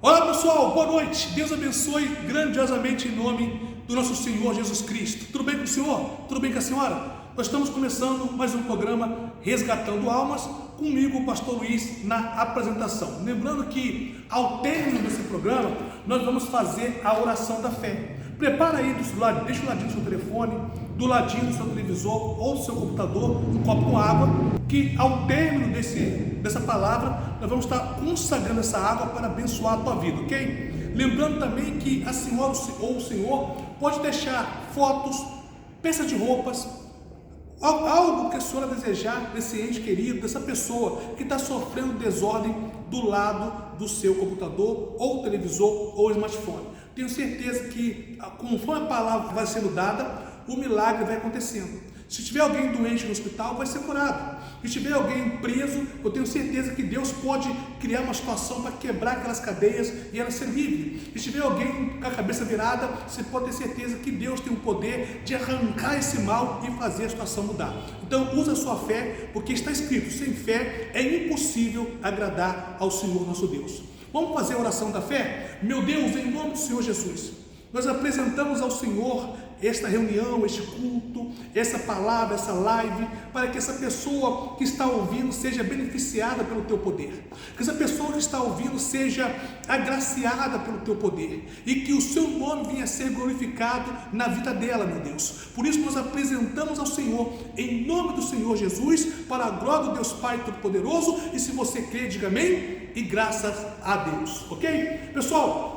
Olá pessoal, boa noite, Deus abençoe grandiosamente em nome do nosso Senhor Jesus Cristo. Tudo bem com o Senhor? Tudo bem com a senhora? Nós estamos começando mais um programa Resgatando Almas, comigo o pastor Luiz na apresentação. Lembrando que ao término desse programa, nós vamos fazer a oração da fé. Prepara aí do seu lado, deixa o ladinho do seu telefone, do ladinho do seu televisor ou do seu computador, um copo com água, que ao término dessa palavra, nós vamos estar consagrando essa água para abençoar a tua vida, ok? Lembrando também que a senhora ou o senhor pode deixar fotos, peças de roupas, algo que a senhora desejar desse ente querido, dessa pessoa que está sofrendo desordem do lado do seu computador, ou televisor, ou smartphone. Tenho certeza que, conforme a palavra vai sendo dada, o milagre vai acontecendo. Se tiver alguém doente no hospital, vai ser curado. Se tiver alguém preso, eu tenho certeza que Deus pode criar uma situação para quebrar aquelas cadeias e ela ser livre. Se tiver alguém com a cabeça virada, você pode ter certeza que Deus tem o poder de arrancar esse mal e fazer a situação mudar. Então usa a sua fé, porque está escrito, sem fé é impossível agradar ao Senhor nosso Deus. Vamos fazer a oração da fé? Meu Deus, em nome do Senhor Jesus, nós apresentamos ao Senhor esta reunião, este culto, essa palavra, essa live, para que essa pessoa que está ouvindo seja beneficiada pelo teu poder, que essa pessoa que está ouvindo seja agraciada pelo teu poder, e que o seu nome venha a ser glorificado na vida dela, meu Deus. Por isso nós apresentamos ao Senhor, em nome do Senhor Jesus, para a glória do Deus Pai Todo-Poderoso, e se você crê, diga amém, e graças a Deus, ok? Pessoal,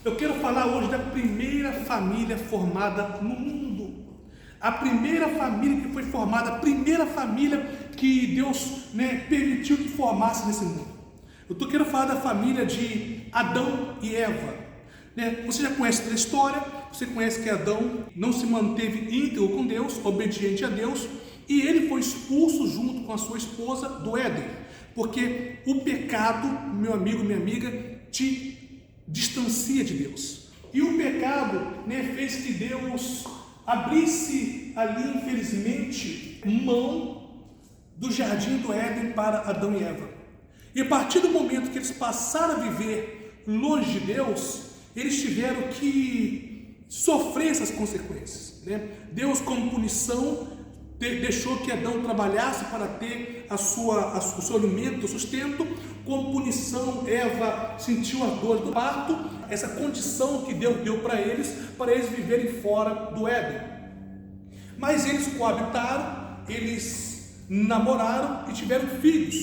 eu quero falar hoje da primeira família formada no mundo. A primeira família que foi formada, a primeira família que Deus permitiu que formasse nesse mundo. Eu quero falar da família de Adão e Eva. Você já conhece a história, você conhece que Adão não se manteve íntegro com Deus, obediente a Deus, e ele foi expulso junto com a sua esposa do Éden. Porque o pecado, meu amigo, minha amiga, te distancia de Deus. E o pecado fez que Deus abrisse ali, infelizmente, mão do jardim do Éden para Adão e Eva. E a partir do momento que eles passaram a viver longe de Deus, eles tiveram que sofrer essas consequências. Deus, como punição, deixou que Adão trabalhasse para ter o seu alimento, o sustento. Como punição, Eva sentiu a dor do parto, essa condição que Deus deu para eles viverem fora do Éden. Mas eles coabitaram, eles namoraram e tiveram filhos.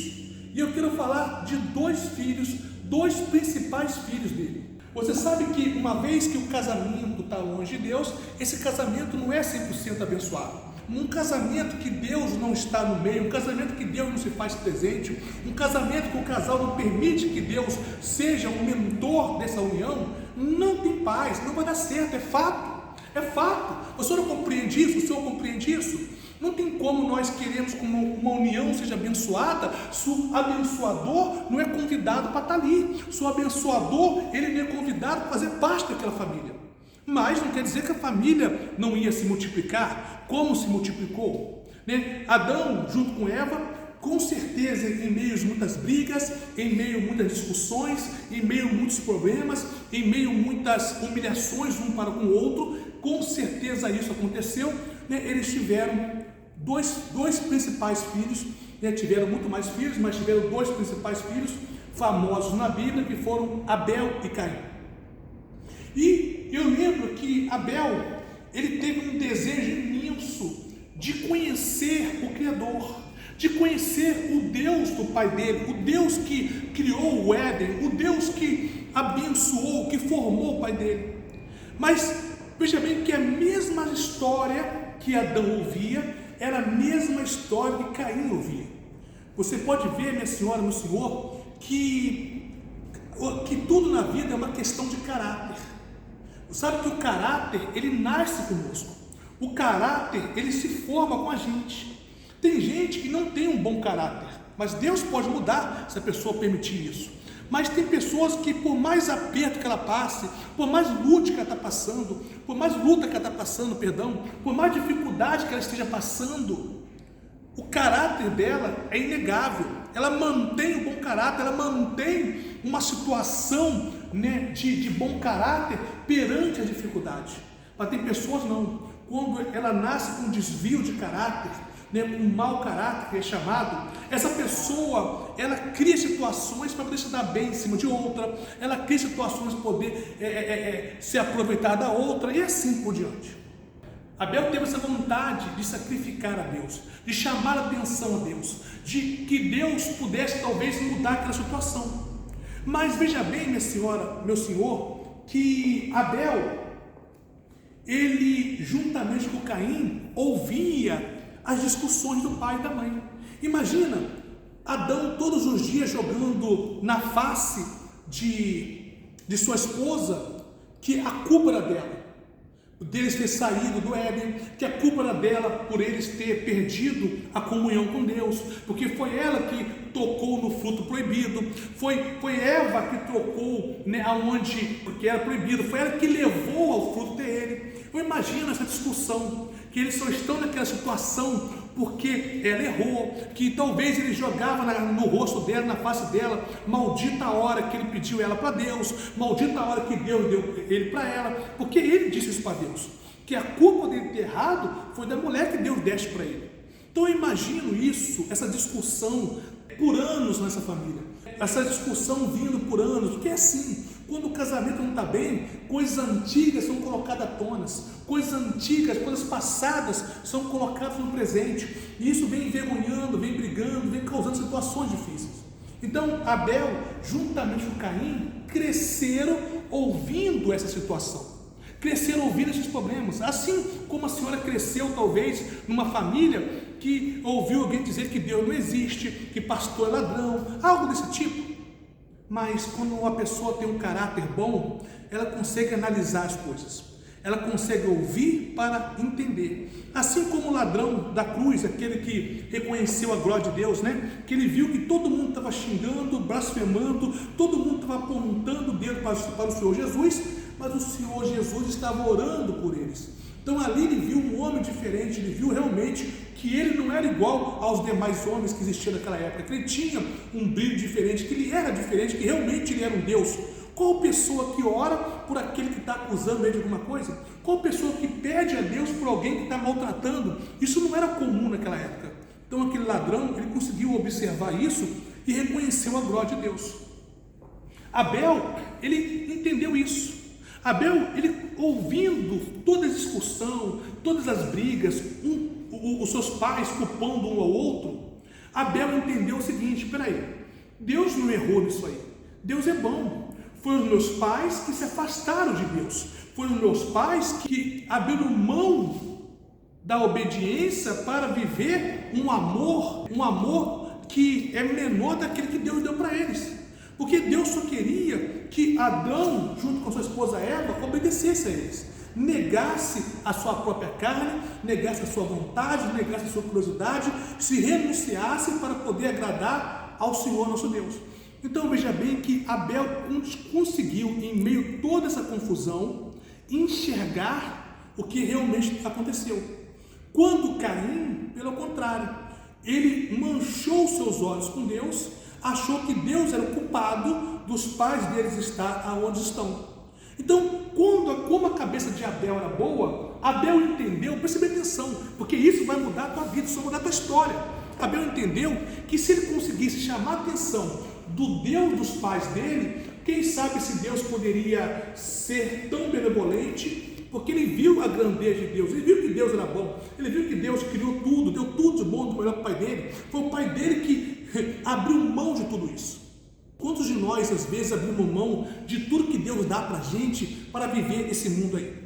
E eu quero falar de dois principais filhos dele. Você sabe que uma vez que o casamento está longe de Deus, esse casamento não é 100% abençoado. Um casamento que Deus não está no meio, um casamento que Deus não se faz presente, um casamento que o casal não permite que Deus seja o mentor dessa união, não tem paz, não vai dar certo, é fato, é fato. O senhor não compreende isso? O senhor compreende isso? Não tem como nós queremos que uma união seja abençoada se o abençoador não é convidado para estar ali, se o abençoador ele não é convidado para fazer parte daquela família. Mas não quer dizer que a família não ia se multiplicar, como se multiplicou. Adão, junto com Eva, com certeza, em meio a muitas brigas, em meio a muitas discussões, em meio a muitos problemas, em meio a muitas humilhações um para com o outro, com certeza isso aconteceu. Eles tiveram dois principais filhos, tiveram muito mais filhos, mas tiveram dois principais filhos famosos na Bíblia, que foram Abel e Caim. E eu lembro que Abel, ele teve um desejo imenso de conhecer o Criador, de conhecer o Deus do pai dele, o Deus que criou o Éden, o Deus que abençoou, que formou o pai dele. Mas veja bem que a mesma história que Adão ouvia, era a mesma história que Caim ouvia. Você pode ver, minha senhora, meu senhor, que tudo na vida é uma questão de caráter. Sabe que o caráter, ele nasce conosco. O caráter, ele se forma com a gente. Tem gente que não tem um bom caráter, mas Deus pode mudar se a pessoa permitir isso. Mas tem pessoas que, por mais aperto que ela passe, por mais luta que ela está passando, por mais dificuldade que ela esteja passando, o caráter dela é inegável. ela mantém o bom caráter, ela mantém uma situação, né, de bom caráter perante a dificuldade. Mas tem pessoas não, quando ela nasce com desvio de caráter, né, um mau caráter que é chamado, essa pessoa, ela cria situações para poder se dar bem em cima de outra, ela cria situações para poder se aproveitar da outra e assim por diante. Abel teve essa vontade de sacrificar a Deus, de chamar a atenção a Deus, de que Deus pudesse talvez mudar aquela situação. Mas veja bem, minha senhora, meu senhor, que Abel, ele juntamente com Caim ouvia as discussões do pai e da mãe. Imagina Adão todos os dias jogando na face de sua esposa que a culpa era dela, deles ter saído do Éden, que a culpa era dela por eles ter perdido a comunhão com Deus, porque foi ela que tocou no fruto proibido, foi Eva que tocou, né, aonde porque era proibido, foi ela que levou ao fruto dele. Eu imagino essa discussão, que eles só estão naquela situação porque ela errou, que talvez ele jogava no rosto dela, na face dela, maldita a hora que ele pediu ela para Deus, maldita a hora que Deus deu ele para ela, porque ele disse isso para Deus, que a culpa dele ter errado foi da mulher que Deus deste para ele. Então eu imagino isso, essa discussão por anos nessa família, essa discussão vindo por anos, porque é assim, quando o casamento não está bem, coisas antigas são colocadas à tona, coisas antigas, coisas passadas são colocadas no presente, e isso vem envergonhando, vem brigando, vem causando situações difíceis. Então Abel, juntamente com Caim, cresceram ouvindo essa situação, cresceram ouvindo esses problemas, assim como a senhora cresceu talvez numa família que ouviu alguém dizer que Deus não existe, que pastor é ladrão, algo desse tipo. Mas quando uma pessoa tem um caráter bom, ela consegue analisar as coisas, ela consegue ouvir para entender. Assim como o ladrão da cruz, aquele que reconheceu a glória de Deus, né? Que ele viu que todo mundo estava xingando, blasfemando, todo mundo estava apontando o dedo para o Senhor Jesus, mas o Senhor Jesus estava orando por eles. Então ali ele viu um homem diferente, ele viu realmente que ele não era igual aos demais homens que existiam naquela época, que ele tinha um brilho diferente, que ele era diferente, que realmente ele era um Deus. Qual pessoa que ora por aquele que está acusando ele de alguma coisa? Qual pessoa que pede a Deus por alguém que está maltratando? Isso não era comum naquela época. Então aquele ladrão, ele conseguiu observar isso e reconheceu a glória de Deus. Abel, ele entendeu isso. Abel, ele ouvindo toda a discussão, todas as brigas, os seus pais culpando um ao outro, Abel entendeu o seguinte: peraí, Deus não errou nisso aí, Deus é bom. Foram os meus pais que se afastaram de Deus, foram os meus pais que abriram mão da obediência para viver um amor que é menor daquele que Deus deu para eles. Porque Deus só queria que Adão, junto com sua esposa Eva, obedecesse a eles, negasse a sua própria carne, negasse a sua vontade, negasse a sua curiosidade, se renunciasse para poder agradar ao Senhor nosso Deus. Então veja bem que Abel conseguiu, em meio a toda essa confusão, enxergar o que realmente aconteceu. Quando Caim, pelo contrário, ele manchou seus olhos com Deus, achou que Deus era o culpado dos pais deles estar aonde estão. Então, como a cabeça de Abel era boa, Abel entendeu, preste atenção, porque isso vai mudar a tua vida, isso vai mudar a tua história. Abel entendeu que se ele conseguisse chamar a atenção do Deus dos pais dele, quem sabe se Deus poderia ser tão benevolente, porque ele viu a grandeza de Deus, ele viu que Deus era bom, ele viu que Deus criou tudo, deu tudo de bom, do melhor para o pai dele. Foi o pai dele que abriu mão de tudo isso. Quantos de nós às vezes abrimos mão de tudo que Deus dá para a gente para viver esse mundo aí?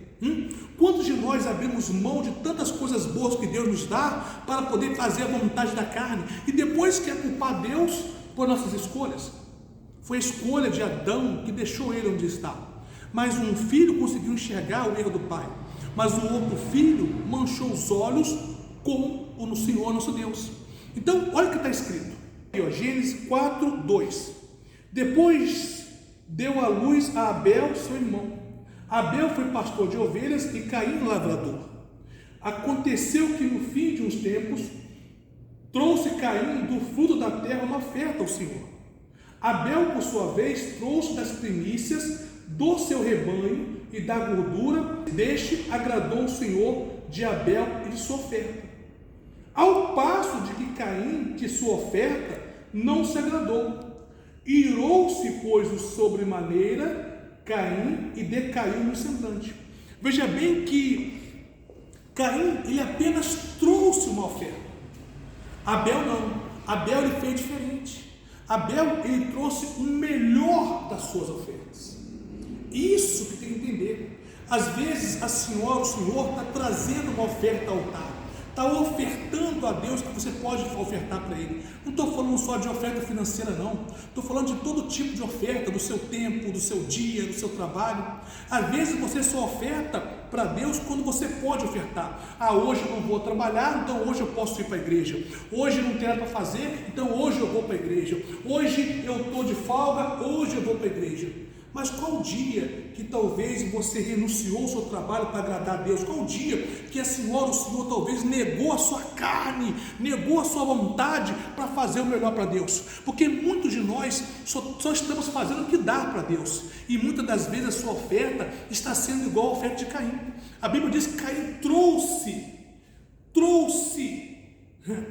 Quantos de nós abrimos mão de tantas coisas boas que Deus nos dá para poder fazer a vontade da carne e depois quer culpar Deus por nossas escolhas? Foi a escolha de Adão que deixou ele onde está. Mas um filho conseguiu enxergar o erro do pai, mas o outro filho manchou os olhos com o Senhor nosso Deus. Então olha o que está escrito, Gênesis 4:2. Depois deu à luz a Abel, seu irmão. Abel foi pastor de ovelhas e Caim lavrador. Aconteceu que no fim de uns tempos, trouxe Caim do fruto da terra uma oferta ao Senhor. Abel, por sua vez, trouxe das primícias do seu rebanho e da gordura deste agradou o Senhor de Abel e de sua oferta. Ao passo de que Caim, de sua oferta, não se agradou. Irou-se, pois, o sobremaneira Caim e decaiu no semblante. Veja bem que Caim, ele apenas trouxe uma oferta. Abel não. Abel, ele fez diferente. Abel, ele trouxe o melhor das suas ofertas. Isso que tem que entender. Às vezes o Senhor está trazendo uma oferta ao altar, está ofertando a Deus que você pode ofertar para Ele. Não estou falando só de oferta financeira não, estou falando de todo tipo de oferta, do seu tempo, do seu dia, do seu trabalho. Às vezes você só oferta para Deus quando você pode ofertar. Hoje eu não vou trabalhar, então hoje eu posso ir para a igreja. Hoje não tem nada para fazer, então hoje eu vou para a igreja. Hoje eu estou de folga, hoje eu vou para a igreja. Mas qual o dia que talvez você renunciou ao seu trabalho para agradar a Deus? Qual o dia que o Senhor talvez negou a sua carne, negou a sua vontade para fazer o melhor para Deus? Porque muitos de nós só estamos fazendo o que dá para Deus, e muitas das vezes a sua oferta está sendo igual a oferta de Caim. A Bíblia diz que Caim trouxe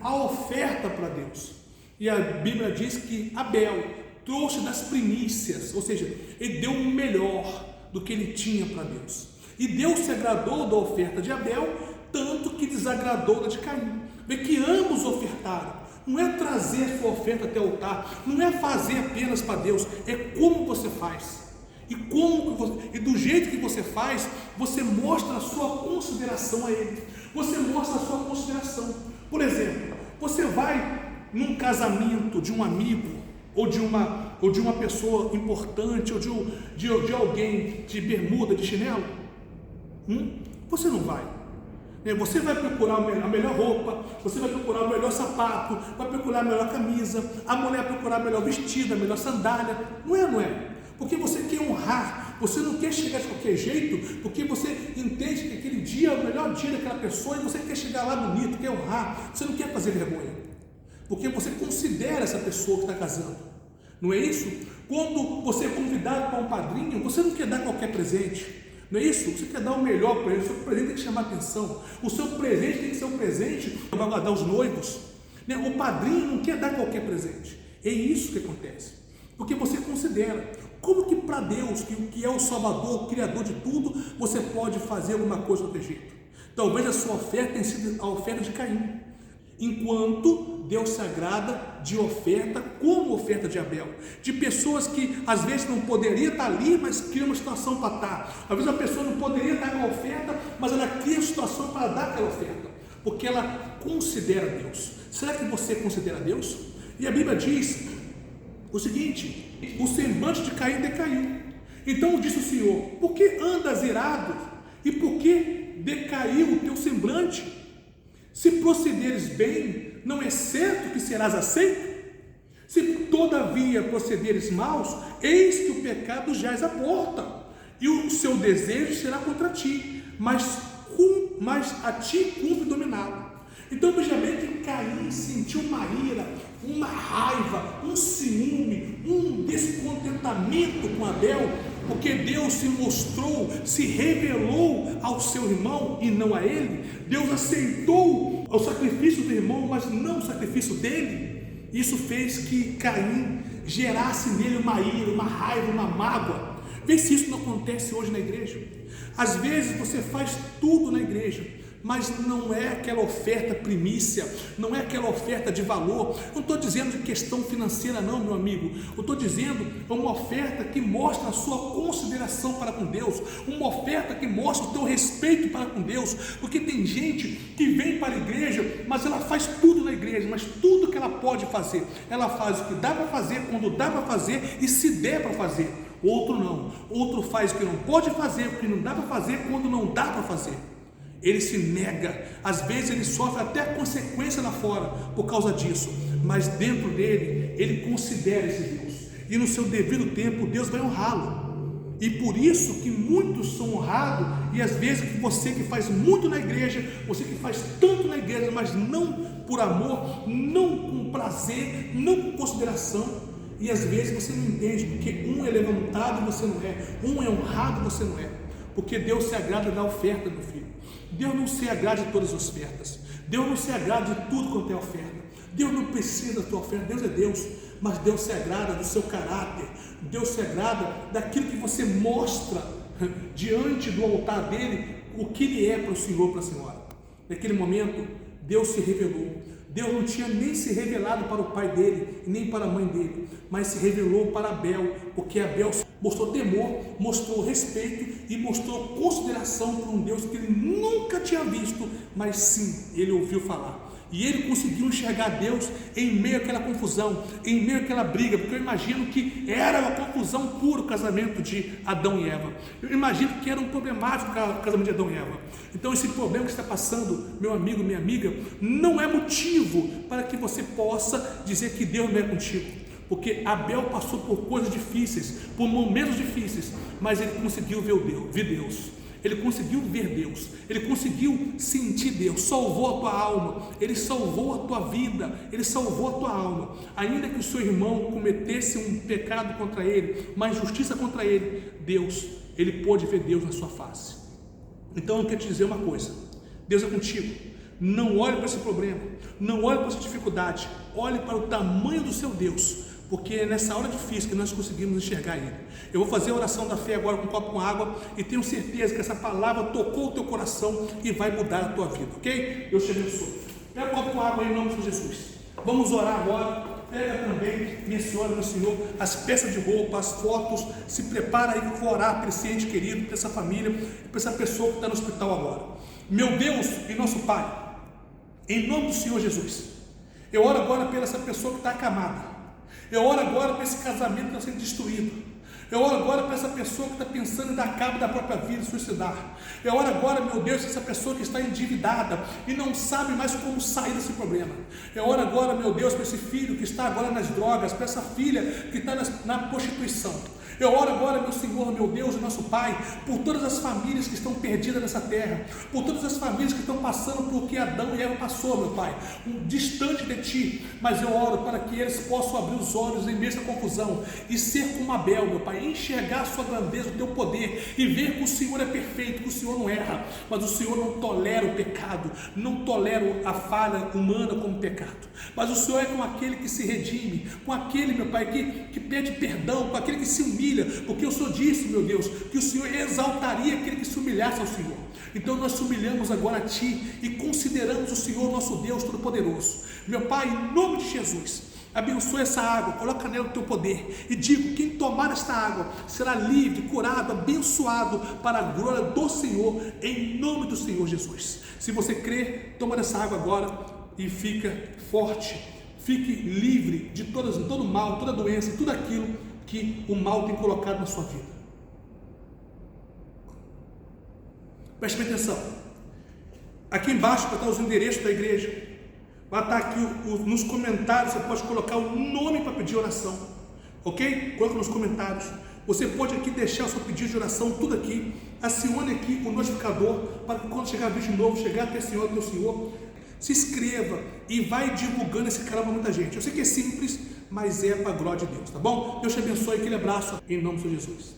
a oferta para Deus, e a Bíblia diz que Abel trouxe das primícias, ou seja, ele deu o melhor do que ele tinha para Deus. E Deus se agradou da oferta de Abel, tanto que desagradou da de Caim. Vê que ambos ofertaram. Não é trazer a sua oferta até o altar, não é fazer apenas para Deus, é como você faz. E do jeito que você faz, você mostra a sua consideração a Ele. Você mostra a sua consideração. Por exemplo, você vai num casamento de um amigo, ou de uma pessoa importante, ou de alguém de bermuda, de chinelo, você não vai. Você vai procurar a melhor roupa, você vai procurar o melhor sapato, vai procurar a melhor camisa, a mulher vai procurar o melhor vestido, a melhor sandália. Não é? Porque você quer honrar, você não quer chegar de qualquer jeito, porque você entende que aquele dia é o melhor dia daquela pessoa e você quer chegar lá bonito, quer honrar, você não quer fazer vergonha. Porque você considera essa pessoa que está casando, não é isso? Quando você é convidado para um padrinho, você não quer dar qualquer presente, não é isso? Você quer dar o melhor para ele, o seu presente tem que chamar atenção, o seu presente tem que ser um presente que vai agradar os noivos, né? O padrinho não quer dar qualquer presente, é isso que acontece, porque você considera, como que para Deus, que é o Salvador, o Criador de tudo, você pode fazer alguma coisa do outro jeito? Talvez a sua oferta tenha sido a oferta de Caim, enquanto Deus se agrada de oferta como oferta de Abel, de pessoas que às vezes não poderia estar ali, mas cria uma situação para estar. Às vezes a pessoa não poderia dar aquela oferta, mas ela cria uma situação para dar aquela oferta, porque ela considera Deus. Será que você considera Deus? E a Bíblia diz o seguinte: o semblante de Caim decaiu. Então disse o Senhor: por que andas irado? E por que decaiu o teu semblante? Se procederes bem, não é certo que serás aceito? Se todavia procederes maus, eis que o pecado jaz à porta, e o seu desejo será contra ti, mas a ti cumpre dominá-lo. Então veja bem que Caim sentiu uma ira, uma raiva, um ciúme, um descontentamento com Abel, porque Deus se mostrou, se revelou ao seu irmão e não a ele. Deus aceitou o sacrifício do irmão, mas não o sacrifício dele. Isso fez que Caim gerasse nele uma ira, uma raiva, uma mágoa. Vê se isso não acontece hoje na igreja. Às vezes você faz tudo na igreja, mas não é aquela oferta primícia, não é aquela oferta de valor. Não estou dizendo de questão financeira não, meu amigo. Eu estou dizendo uma oferta que mostra a sua consideração para com Deus, uma oferta que mostra o teu respeito para com Deus, porque tem gente que vem para a igreja, mas ela faz tudo na igreja, mas tudo que ela pode fazer, ela faz o que dá para fazer, quando dá para fazer e se der para fazer. Outro não, outro faz o que não pode fazer, o que não dá para fazer, quando não dá para fazer. Ele se nega, às vezes ele sofre até a consequência lá fora por causa disso, mas dentro dele, ele considera esse Deus, e no seu devido tempo Deus vai honrá-lo. E por isso que muitos são honrados, e às vezes você que faz muito na igreja, você que faz tanto na igreja, mas não por amor, não com prazer, não com consideração, e às vezes você não entende, porque um é levantado e você não é, um é honrado e você não é, porque Deus se agrada da oferta, meu filho. Deus não se agrada de todas as ofertas, Deus não se agrada de tudo quanto é oferta, Deus não precisa da tua oferta, Deus é Deus, mas Deus se agrada do seu caráter, Deus se agrada daquilo que você mostra diante do altar dele, o que ele é para o Senhor, para a Senhora. Naquele momento, Deus se revelou. Deus não tinha nem se revelado para o pai dele, nem para a mãe dele, mas se revelou para Abel, porque Abel mostrou temor, mostrou respeito e mostrou consideração por um Deus que ele nunca tinha visto, mas sim, ele ouviu falar. E ele conseguiu enxergar Deus em meio àquela confusão, em meio àquela briga, porque eu imagino que era uma confusão pura o casamento de Adão e Eva. Eu imagino que era um problemático o casamento de Adão e Eva. Então esse problema que está passando, meu amigo, minha amiga, não é motivo para que você possa dizer que Deus não é contigo. Porque Abel passou por coisas difíceis, por momentos difíceis, mas ele conseguiu ver Deus. Ele conseguiu ver Deus, ele conseguiu sentir Deus, salvou a tua alma, ele salvou a tua vida, ele salvou a tua alma. Ainda que o seu irmão cometesse um pecado contra ele, uma injustiça contra ele, Deus, ele pôde ver Deus na sua face. Então eu quero te dizer uma coisa: Deus é contigo. Não olhe para esse problema, não olhe para essa dificuldade, olhe para o tamanho do seu Deus, porque é nessa hora difícil que nós conseguimos enxergar Ele. Eu vou fazer a oração da fé agora com um copo com água, e tenho certeza que essa palavra tocou o teu coração e vai mudar a tua vida, ok? Deus te abençoe. Pega um copo com água aí, em nome de Jesus. Vamos orar agora. Pega também, minha senhora, meu senhor, as peças de roupa, as fotos. Se prepara aí para orar para esse ente querido, para essa família, para essa pessoa que está no hospital agora. Meu Deus e nosso Pai, em nome do Senhor Jesus, eu oro agora pela essa pessoa que está acamada. Eu oro agora para esse casamento que está sendo destruído. Eu oro agora para essa pessoa que está pensando em dar cabo da própria vida e suicidar. Eu oro agora, meu Deus, para essa pessoa que está endividada e não sabe mais como sair desse problema. Eu oro agora, meu Deus, para esse filho que está agora nas drogas, para essa filha que está na prostituição. Eu oro agora, meu Senhor, meu Deus e nosso Pai, por todas as famílias que estão perdidas nessa terra, por todas as famílias que estão passando por o que Adão e Eva passou, meu Pai, distante de Ti, mas eu oro para que eles possam abrir os olhos em meio a essa confusão e ser como Abel, meu Pai, enxergar a sua grandeza, o Teu poder e ver que o Senhor é perfeito, que o Senhor não erra, mas o Senhor não tolera o pecado, não tolera a falha humana como pecado, mas o Senhor é com aquele que se redime, com aquele, meu Pai, que pede perdão, com aquele que se humilha, porque o Senhor disse, meu Deus, que o Senhor exaltaria aquele que se humilhasse ao Senhor. Então nós se humilhamos agora a Ti e consideramos o Senhor nosso Deus Todo-Poderoso. Meu Pai, em nome de Jesus, abençoa essa água, coloca nela o Teu poder e digo, quem tomar esta água será livre, curado, abençoado para a glória do Senhor, em nome do Senhor Jesus. Se você crê, toma dessa água agora e fica forte, fique livre de todo mal, toda doença, tudo aquilo que o mal tem colocado na sua vida. Preste atenção. Aqui embaixo vai estar os endereços da igreja. Vai estar aqui nos comentários. Você pode colocar o nome para pedir oração, ok? Coloca nos comentários. Você pode aqui deixar o seu pedido de oração, tudo aqui. Acione aqui o notificador para que quando chegar vídeo novo, chegar até o Senhor, teu Senhor, se inscreva e vai divulgando esse canal para muita gente. Eu sei que é simples, mas é para a glória de Deus, tá bom? Deus te abençoe, aquele abraço, em nome de Jesus.